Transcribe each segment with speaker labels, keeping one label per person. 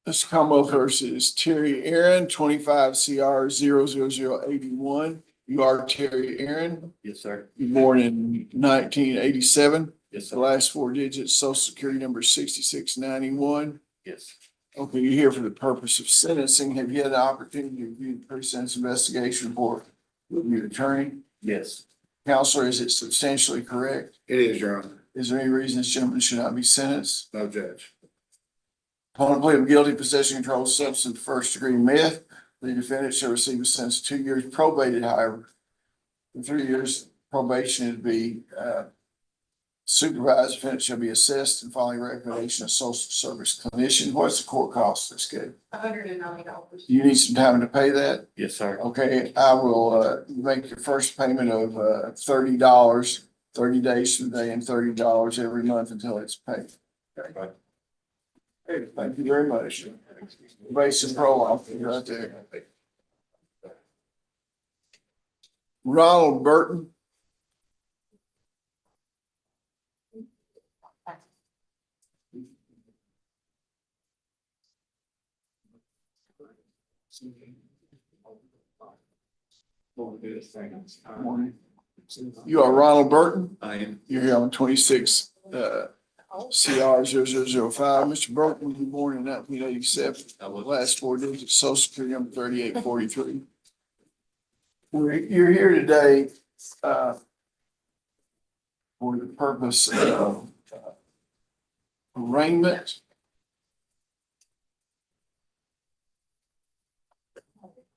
Speaker 1: Mr. Commonwealth versus Terry Aaron, 25 CR 00081. You are Terry Aaron.
Speaker 2: Yes, sir.
Speaker 1: You were born in 1987.
Speaker 2: Yes,
Speaker 1: The
Speaker 2: sir.
Speaker 1: last four digits, social security number 6691.
Speaker 2: Yes.
Speaker 1: Okay, you're here for the purpose of sentencing. Have you had the opportunity to review the pre-sentence investigation report with your attorney?
Speaker 2: Yes.
Speaker 1: Counselor, is it substantially correct?
Speaker 3: It is, Your Honor.
Speaker 1: Is there any reason this gentleman should not be sentenced?
Speaker 3: No, Judge.
Speaker 1: Upon a plea of guilty, possession of controlled substance, first degree meth, the defendant shall receive a sentence of 2 years probated, however. For 3 years probation to be supervised, defendant shall be assessed and following recommendation of social service clinician. What's the court cost this case?
Speaker 4: $190.
Speaker 1: Do you need some time to pay that?
Speaker 2: Yes, sir.
Speaker 1: Okay, I will make your first payment of $30, 30 days from today, and $30 every month until it's paid. Okay.
Speaker 2: Right.
Speaker 1: Hey, thank you very much. Basic pro right there. Ronald Burton. You are Ronald Burton.
Speaker 2: I am.
Speaker 1: You're here on 26 CR 0005. Mr. Burton was born in 1987.
Speaker 2: I was.
Speaker 1: Last four digits, social security number 3843. You're here today for the purpose of arraignment.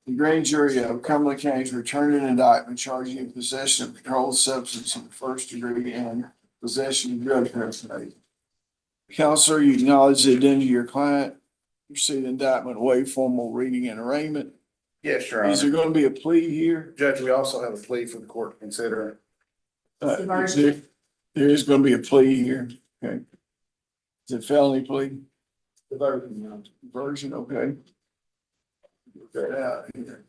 Speaker 1: The grand jury of Cumberland County has returned an indictment charging you in possession of controlled substance in the first degree and possession of drug paraphernalia. Counselor, you acknowledge the identity of your client. You see the indictment, waive formal reading and arraignment.
Speaker 3: Yes, Your
Speaker 1: Is there
Speaker 3: Honor.
Speaker 1: going to be a plea here?
Speaker 3: Judge, we also have a plea for the court to consider.
Speaker 1: There is going to be a plea here. Okay. Is it felony plea? Diversion, okay. Get that out here.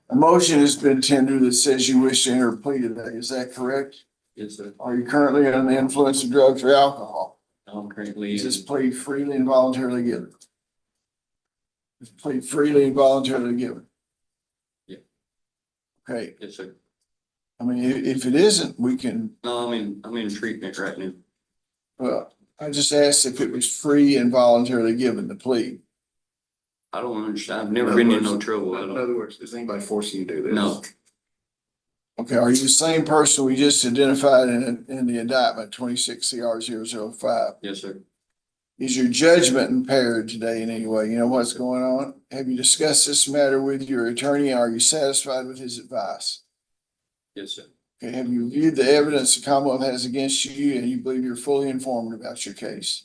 Speaker 1: A motion has been tendered that says you wish to enter a plea today. Is that correct?
Speaker 2: Yes, sir.
Speaker 1: Are you currently under the influence of drugs or alcohol?
Speaker 2: I'm currently.
Speaker 1: Is this plea freely and voluntarily given? Is plea freely and voluntarily given?
Speaker 2: Yeah.
Speaker 1: Okay,
Speaker 2: Yes, sir.
Speaker 1: I mean, if it isn't, we can,
Speaker 2: No, I'm in treatment right now.
Speaker 1: well, I just asked if it was free and voluntarily given, the plea.
Speaker 2: I don't understand. I've never been in no trouble. I
Speaker 3: In
Speaker 2: don't.
Speaker 3: other words, is anybody forcing you to do this?
Speaker 2: No.
Speaker 1: Okay, are you the same person we just identified in the indictment, 26 CR 005?
Speaker 2: Yes, sir.
Speaker 1: Is your judgment impaired today in any way? You know what's going on? Have you discussed this matter with your attorney? Are you satisfied with his advice?
Speaker 2: Yes, sir.
Speaker 1: Okay, have you reviewed the evidence the Commonwealth has against you and you believe you're fully informed about your case?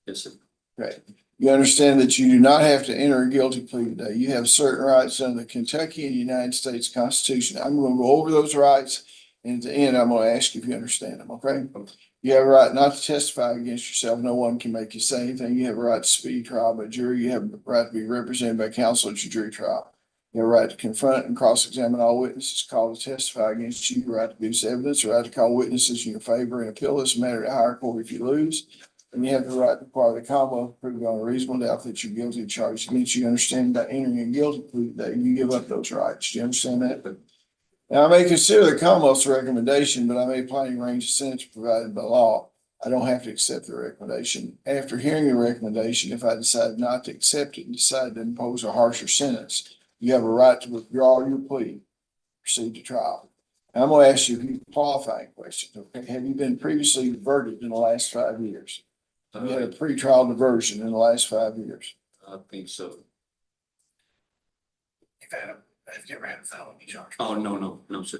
Speaker 2: Yes, sir.
Speaker 1: Okay, you understand that you do not have to enter a guilty plea today. You have certain rights under the Kentucky and United States Constitution. I'm going to go over those rights, and at the end, I'm going to ask you if you understand them, okay? You have a right not to testify against yourself. No one can make you say anything. You have a right to speed trial by jury. You have a right to be represented by counsel at your jury trial. You have a right to confront and cross-examine all witnesses called to testify against you. You have a right to produce evidence, a right to call witnesses in your favor and appeal this matter to higher court if you lose. And you have the right to require the Commonwealth to prove on a reasonable doubt that you're guilty of charges against you. Understand that entering a guilty plea that you give up those rights. Do you understand that? Now, I may consider the Commonwealth's recommendation, but I may apply any range of sentence provided by law. I don't have to accept the recommendation. After hearing the recommendation, if I decide not to accept it and decide to impose a harsher sentence, you have a right to withdraw your plea, proceed to trial. And I'm going to ask you a few qualifying questions. Okay, have you been previously diverted in the last 5 years? Have you had a pretrial diversion in the last 5 years?
Speaker 2: I think so.
Speaker 3: Have you ever had a felony charge?
Speaker 2: Oh, no, sir.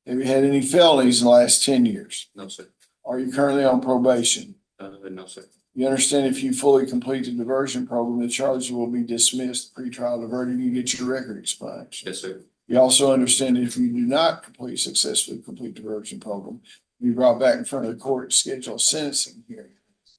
Speaker 1: Have you had any felonies in the last 10 years?
Speaker 2: No, sir.
Speaker 1: Are you currently on probation?
Speaker 2: No, sir.
Speaker 1: You understand if you fully complete the diversion program, the charges will be dismissed, pretrial diverted, you get your record expunged.
Speaker 2: Yes, sir.
Speaker 1: You also understand that if you do not successfully complete diversion program, you brought back in front of the court to schedule a sentencing hearing.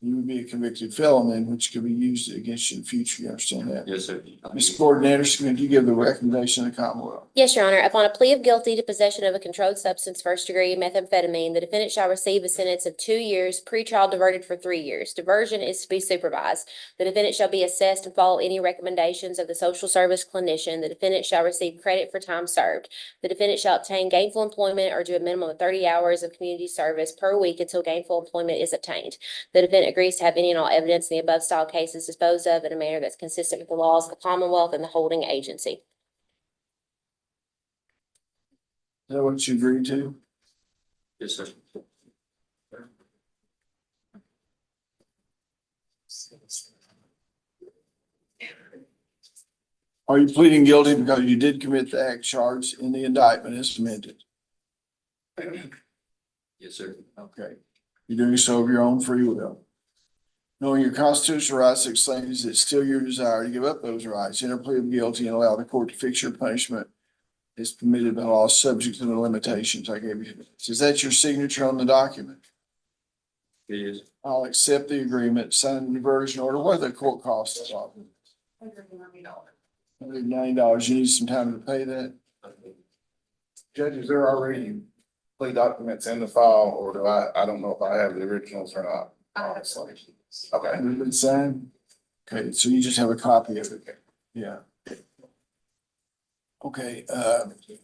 Speaker 1: You would be a convicted felon, then, which could be used against you in the future. You understand that?
Speaker 2: Yes, sir.
Speaker 1: Ms. Gordon Anderson, could you give the recommendation of the Commonwealth?
Speaker 4: Yes, Your Honor. Upon a plea of guilty to possession of a controlled substance, first degree methamphetamine, the defendant shall receive a sentence of 2 years, pretrial diverted for 3 years. Diversion is to be supervised. The defendant shall be assessed and follow any recommendations of the social service clinician. The defendant shall receive credit for time served. The defendant shall obtain gainful employment or do a minimum of 30 hours of community service per week until gainful employment is obtained. The defendant agrees to have any and all evidence in the above style cases disposed of in a manner that's consistent with the laws of the Commonwealth and the holding agency.
Speaker 1: Is that what you agreed to?
Speaker 2: Yes, sir.
Speaker 1: Are you pleading guilty because you did commit the act charged in the indictment as amended?
Speaker 2: Yes, sir.
Speaker 1: Okay. You're doing so of your own free will. Knowing your constitutional rights explains it's still your desire to give up those rights, enter a plea of guilty and allow the court to fix your punishment is permitted by law, subject to the limitations I gave you. Is that your signature on the document?
Speaker 2: It is.
Speaker 1: I'll accept the agreement, sign the diversion order. What are the court costs? $190. You need some time to pay that?
Speaker 3: Judges, there are already plea documents in the file, or do I don't know if I have the originals or not. Honestly. Okay.
Speaker 1: Has it been signed? Okay, so you just have a copy of it. Yeah. Okay,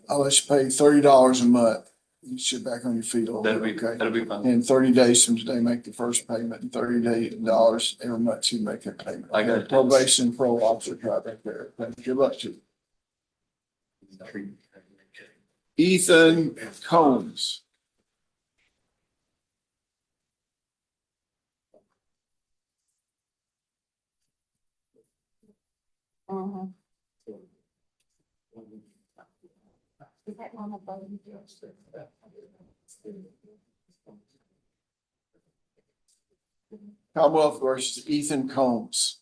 Speaker 1: I'll let you pay $30 a month. You sit back on your feet a little bit, okay?
Speaker 2: That'll be fine.
Speaker 1: In 30 days from today, make the first payment, and $30 every month you make that payment.
Speaker 2: I got it.
Speaker 1: Probation parole officer right back there. Good luck to you. Ethan Combs. Commonwealth versus Ethan Combs.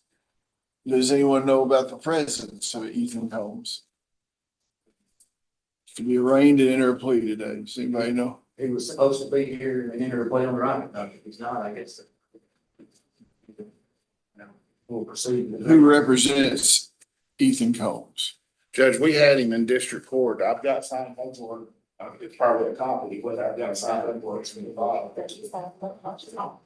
Speaker 1: Does anyone know about the presence of Ethan Combs? To be arraigned and enter a plea today. Does anybody know?
Speaker 5: He was supposed to be here and enter a plea on the right, if he's not, I guess. We'll proceed.
Speaker 1: Who represents Ethan Combs?
Speaker 3: Judge, we had him in district court. I've got signed paperwork. It's probably a copy, but I've got signed paperwork in the file.